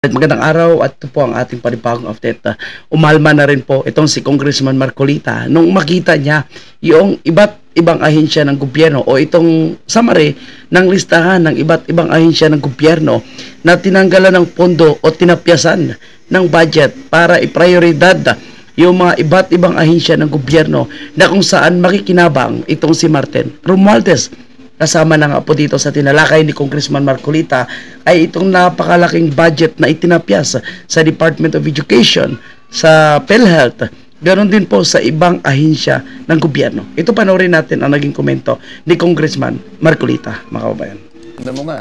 At magandang araw at ito po ang ating panibagong update. Umalma na rin po itong si Congressman Marcolita nung makita niya yung iba't ibang ahensya ng gobyerno o itong summary ng listahan ng iba't ibang ahensya ng gobyerno na tinanggalan ng pondo o tinapyasan ng budget para iprioridad yung mga iba't ibang ahensya ng gobyerno na kung saan makikinabang itong si Martin Romualdez. Kasama na nga po dito sa tinalakay ni Congressman Marcolita ay itong napakalaking budget na itinapyas sa Department of Education, sa PhilHealth, ganoon din po sa ibang ahensya ng gobyerno. Ito panoorin natin ang naging komento ni Congressman Marcolita, mga kababayan. Tingnan mo nga.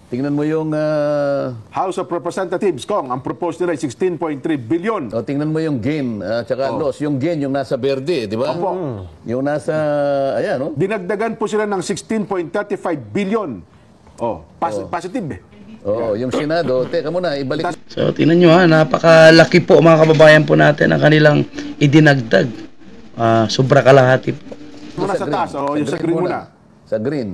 Tingnan mo yung... House of Representatives, Kong, ang proposed nila ay 16.3 billion. tingnan mo yung gain, tsaka loss. Yung gain, yung nasa verde, di ba? Opo. Yung nasa... Ayan, no? Dinagdagan po sila ng 16.35 billion. Positive eh. Yung Senado, teka muna, ibalik. So, tingnan nyo ha, napakalaki po mga kababayan po natin ang kanilang idinagdag. Sobra kalahati po. Muna sa taas, yung sa green muna. Sa green.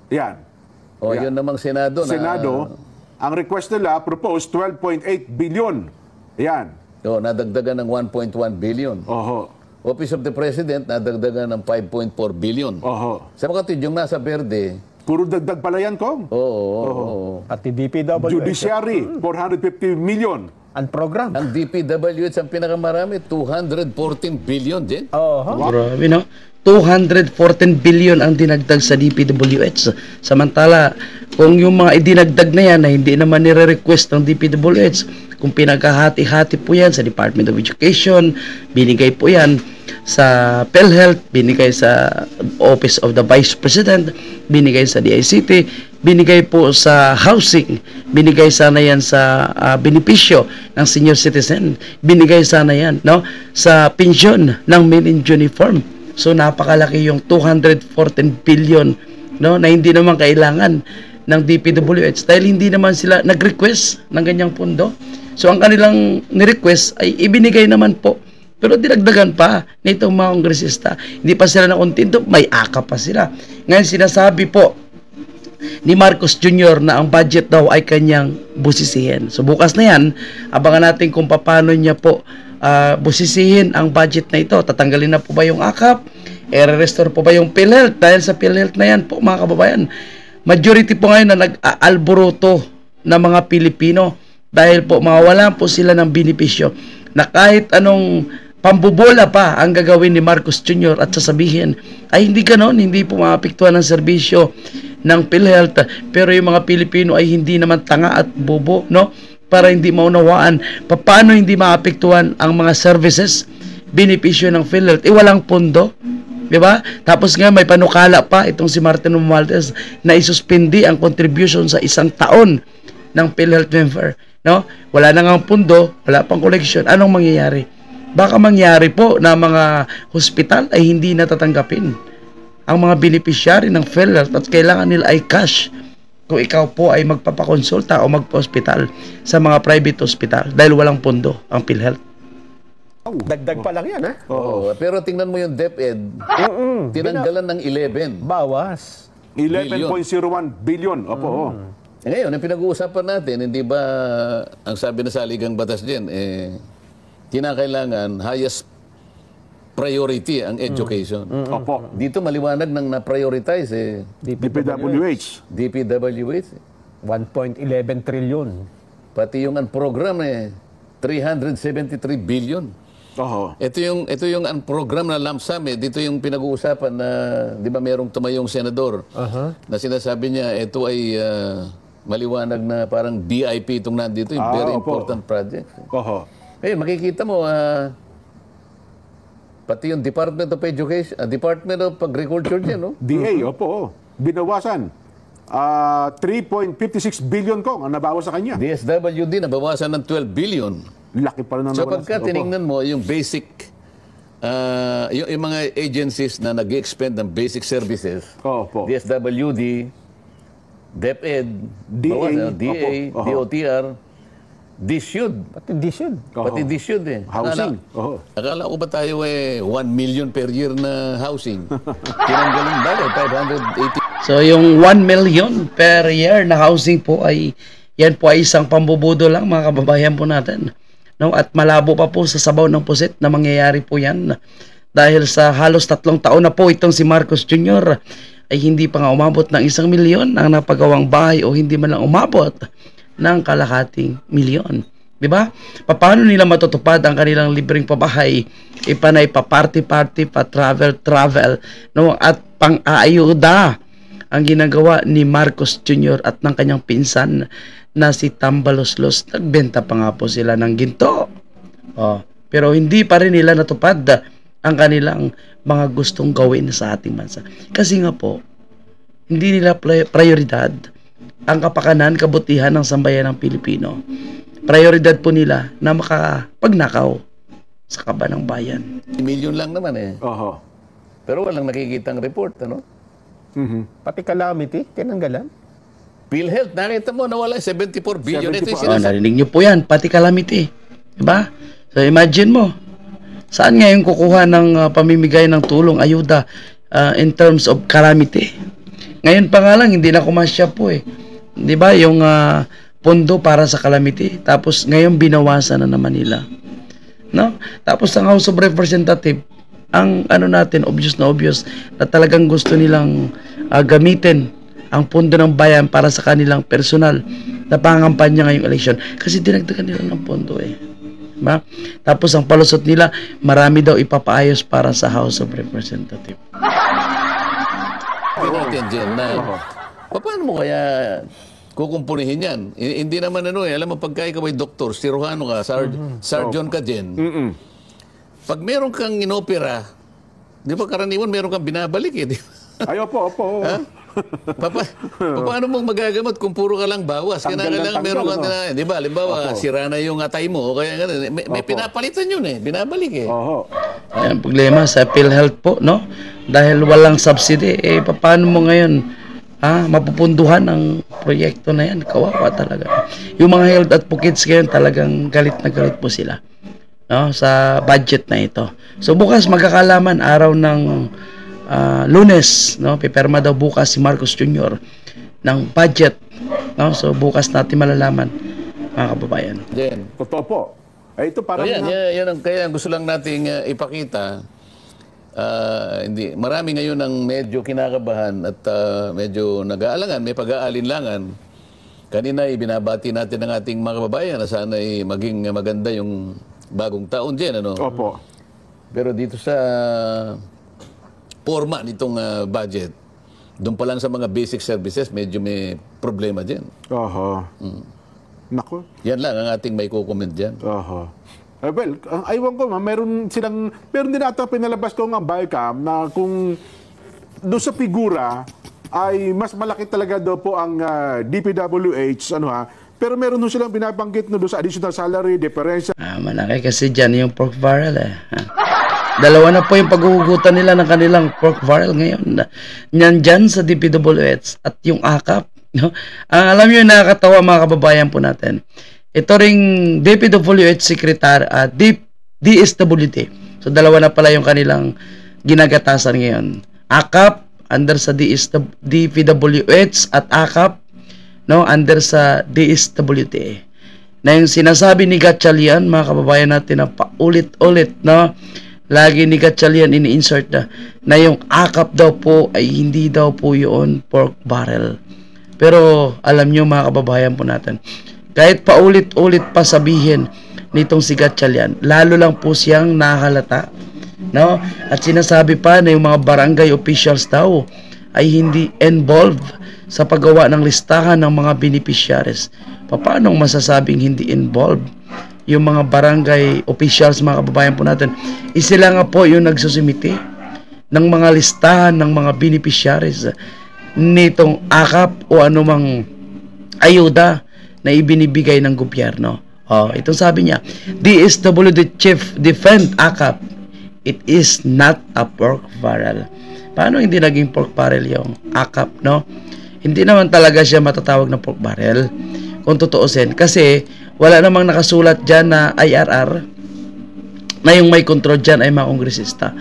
Yan. Yun namang Senado na... Senado, ang request nila proposed 12.8 billion. Yan. Nadagdagan ng 1.1 billion. Office of the President, nadagdagan ng 5.4 billion. Sa mga yung nasa verde... Puro dagdag pala yan, Kong. Pati DPWH. Judiciary, 450 million. Ang program. Ang DPWH ang pinakamarami, 214 billion din. Grabe, no? 214 billion ang dinagdag sa DPWH. Samantala, kung yung mga idinagdag na yan na hindi naman nire-request ng DPWH, kung pinagkahati-hati po yan sa Department of Education, binigay po yan sa PhilHealth, binigay sa Office of the Vice President, binigay sa DICT, binigay po sa housing, binigay sana yan sa benepisyo ng senior citizen, binigay sana yan, no, sa pensyon ng men in uniform. So napakalaki yung 214 billion, no, na hindi naman kailangan ng DPWH dahil hindi naman sila nag-request ng ganyang pondo. So ang kanilang ni-request ay ibinigay naman po. Pero dinagdagan pa nitong mga kongresista. Hindi pa sila nakontento, may aka pa sila. Ngayon sinasabi po ni Marcos Jr. na ang budget daw ay kanyang busisihin. So bukas na yan, abangan natin kung paano niya po busisihin ang budget na ito. Tatanggalin na po ba yung AKAP? I-restore po ba yung PhilHealth? Dahil sa PhilHealth na yan po mga kababayan, majority po ngayon na nag-alboroto na mga Pilipino dahil po mawawalan po sila ng benepisyo na kahit anong pambubola pa ang gagawin ni Marcos Jr. at sasabihin ay hindi ganon, hindi po maapektuhan ng serbisyo ng PhilHealth, pero yung mga Pilipino ay hindi naman tanga at bobo, no? Para hindi maunawaan paano hindi maapektuhan ang mga services, benepisyo ng PhilHealth. Walang pondo, di ba? Tapos nga may panukala pa itong si Martin Romualdez na isuspindi ang contribution sa isang taon ng PhilHealth member, no? Wala na nga pondo, wala pang collection. Anong mangyayari? Baka mangyari po na mga hospital ay hindi natatanggapin ang mga beneficiary ng PhilHealth at kailangan nila ay cash kung ikaw po ay magpapakonsulta o magpa-hospital sa mga private hospital dahil walang pondo ang PhilHealth. Dagdag pa lang yan, ha? Pero tingnan mo yung DepEd, tinanggalan ng 11. Bawas. 11.01 billion. Ngayon, ang pinag-uusapan natin, hindi ba ang sabi na saligang batas din, kinakailangan highest priority ang education. Dito maliwanag nang na-prioritize DPWH. DPWH. 1.11 trillion. Pati yung program 373 billion. Ito yung program na lump sum dito yung pinag-uusapan na, di ba merong tumayong senador na sinasabi niya ito ay maliwanag na parang BIP itong nandito, yung very important project. Makikita mo pati yung Department of Education, Department of Agriculture dyan, no? DA, binawasan. 3.56 billion ko ang nabawas sa kanya. DSWD, nabawasan ng 12 billion. Laki pa rin ang So pagka tinignan mo yung basic, yung mga agencies na nag-expend ng basic services, DSWD, DepEd, DA, DOTR, DSUD. Pati DSUD. Pati DSUD Housing. Akala ko ba tayo 1 million per year na housing? Tinanggalin ba? 580. So yung 1 million per year na housing po ay Yan po ay isang pambubudo lang, mga kababayan po natin. No? At malabo pa po sa sabaw ng pusit na mangyayari po yan. Dahil sa halos 3 taon na po itong si Marcos Jr. ay hindi pa nga umabot ng 1 milyon ang napagawang bahay o hindi man lang umabot ng kalahating milyon. Diba? Paano nila matutupad ang kanilang libreng pabahay? Ipanay pa party-party, pa travel-travel, no? At pang-aayuda ang ginagawa ni Marcos Jr. at ng kanyang pinsan na si Tambaloslos. Nagbenta pa nga po sila ng ginto. Pero hindi pa rin nila natupad ang kanilang mga gustong gawin sa ating bansa. Kasi nga po, hindi nila prioridad ang kapakanan, kabutihan ng sambayan ng Pilipino. Prioridad po nila na makapagnakaw sa kaba ng bayan. Milyon lang naman eh. Oho. Pero walang nakikitang report, ano? Pati calamity, tinanggalan. PhilHealth, nakita mo, nawala 74 billion. Ito yung Narinig nyo po yan, pati calamity. Diba? So imagine mo, saan ngayon kukuha ng pamimigay ng tulong, ayuda in terms of calamity? Ngayon pa nga lang, hindi na kumasya po eh. Diba? Yung pondo para sa calamity. Tapos ngayon binawasan na naman nila. No? Tapos ang House of Representatives, ang ano natin, obvious na talagang gusto nilang gamitin ang pondo ng bayan para sa kanilang personal na pangampanya ngayong eleksyon. Kasi dinagdagan nila ng pondo eh. Diba? Tapos ang palusot nila, marami daw ipapaayos para sa House of Representatives. natin dyan na, paano mo kaya kukumpunihin yan? Hindi naman ano eh, alam mo pagka ikaw ay doktor, siruhano ka, surgeon ka dyan. Pag meron kang inopera, di ba karaniwan meron kang binabalik eh, di ba? Ay, opo. Ha? Paano mong magagamot kung puro ka lang bawas? Kailangan meron ka na, di ba? Halimbawa, sira na yung atay mo, o kaya may pinapalitan yun eh, binabalik eh. Ang problema sa PhilHealth po, no? Dahil walang subsidy, paano mo ngayon mapupunduhan ang proyekto na yan? Kawawa talaga. Yung mga health advocates ngayon talagang galit na galit po sila, no? Sa budget na ito. So bukas magkakalaman, araw ng Lunes, no? Pipirma daw bukas si Marcos Jr. ng budget, no? So bukas natin malalaman, mga kababayan. Jen. Totoo po. Ito parang... yan ang kaya gusto lang nating ipakita. Hindi, marami ngayon ang medyo kinakabahan at medyo nag-aalangan, may pag-aalinlangan. Kanina ibinabati natin ang ating mga kababayan na sana maging maganda yung bagong taon dyan, ano? Opo. Pero dito sa forma nitong budget, doon pa lang sa mga basic services, medyo may problema dyan. Naku. Yan lang ang ating may kukomment dyan. Well, ang aywan ko, meron din ata pinalabas ko nga Bicam na kung doon sa figura ay mas malaki talaga daw po ang DPWH, pero meron doon silang binabanggit doon sa additional salary, differential. Malaki kasi dyan yung pork barrel eh. Dalawa na po yung paghuhugutan nila ng kanilang pork barrel ngayon. Yan dyan sa DPWH at yung AKAP. No? Alam nyo, nakakatawa mga kababayan po natin. Ito ring DPWH Secretary at DSWD. So dalawa na pala yung kanilang ginagatasan ngayon. AKAP under sa DPWH at AKAP under sa DSWD. Na yung sinasabi ni Gatchalian, mga kababayan natin, na paulit-ulit, no? Lagi ni Gatchalian ini-insert na yung AKAP daw po ay hindi daw po yun pork barrel. Pero alam nyo mga kababayan po natin, kahit paulit-ulit pa sabihin nitong si Gatchalian, lalo lang po siyang nahalata, no? At sinasabi pa na yung mga barangay officials daw ay hindi involved sa paggawa ng listahan ng mga beneficiaries. Paano masasabing hindi involved yung mga barangay officials, mga kababayan po natin? Sila nga po yung nagsusumite ng mga listahan ng mga beneficiaries nitong AKAP o anumang ayuda na ibinibigay ng gobyerno. Itong sabi niya, DSWD Chief Defend AKAP, it is not a pork barrel. Paano hindi naging pork barrel yung AKAP, no? Hindi naman talaga siya matatawag na pork barrel kung tutuusin, kasi wala namang nakasulat dyan na IRR na yung may control dyan ay mga kongresista.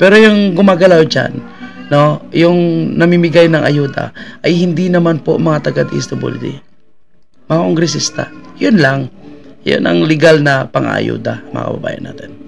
Pero yung gumagalaw dyan, no, yung namimigay ng ayuda ay hindi naman po mga taga-DSWD. mga kongresista. Yun lang. Yun ang legal na pang-ayuda, mga kababayan natin.